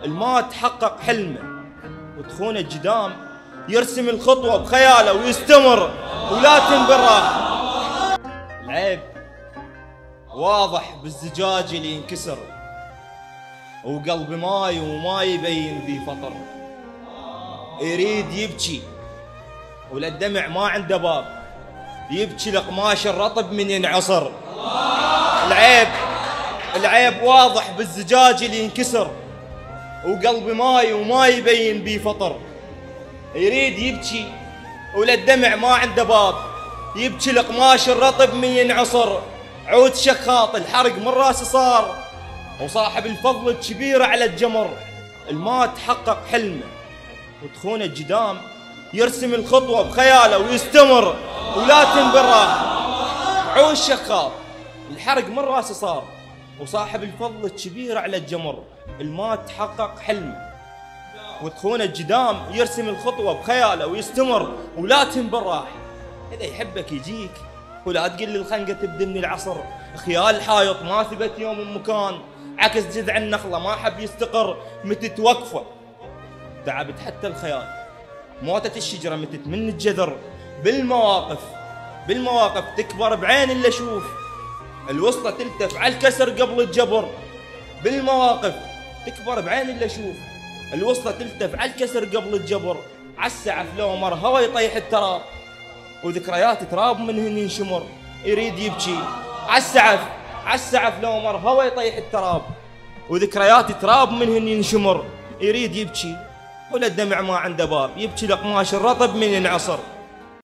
الما تحقق حلمه وتخون الجدام، يرسم الخطوة بخياله ويستمر ولا تنبي الراحة. العيب واضح بالزجاج اللي ينكسر، وقلب ماي وما يبين بيه فطر. يريد يبكي ولا الدمع ما عنده باب، يبكي القماش الرطب من ينعصر. العيب واضح بالزجاج اللي ينكسر، وقلب ماي وما يبين بيه فطر. يريد يبكي ولا الدمع ما عنده باب، يبكي القماش الرطب من ينعصر. عود شخاط الحرق من راسه صار، وصاحب الفضل الكبير على الجمر. الما تحقق حلمه وتخون الجدام، يرسم الخطوة بخياله ويستمر ولا تنبي الراحة. عود شخاط الحرق من راسه صار، وصاحب الفضل الكبير على الجمر. الما تحقق حلمه وتخون الجدام، يرسم الخطوة بخياله ويستمر ولا تنبي الراحة. إذا يحبك يجيك ولا تقل لي الخنقة تبدي من العصر. خيال الحايط ما ثبت يوم مكان، عكس جذع النخلة ما حب يستقر. متت وقفة تعبت حتى الخيال، موتت الشجرة متت من الجذر. بالمواقف تكبر بعين اللي اشوف، الوسطى تلتف على الكسر قبل الجبر. بالمواقف تكبر بعين اللي اشوف، الوسطى تلتف على الكسر قبل الجبر. عالسعف لو مر هوا يطيح التراب، وذكريات تراب منهن ينشمر. يريد يبكي عالسعف لو مر هوا يطيح التراب، وذكريات تراب منهن ينشمر. يريد يبكي ولا الدمع ما عنده باب، يبكي القماش الرطب من ينعصر.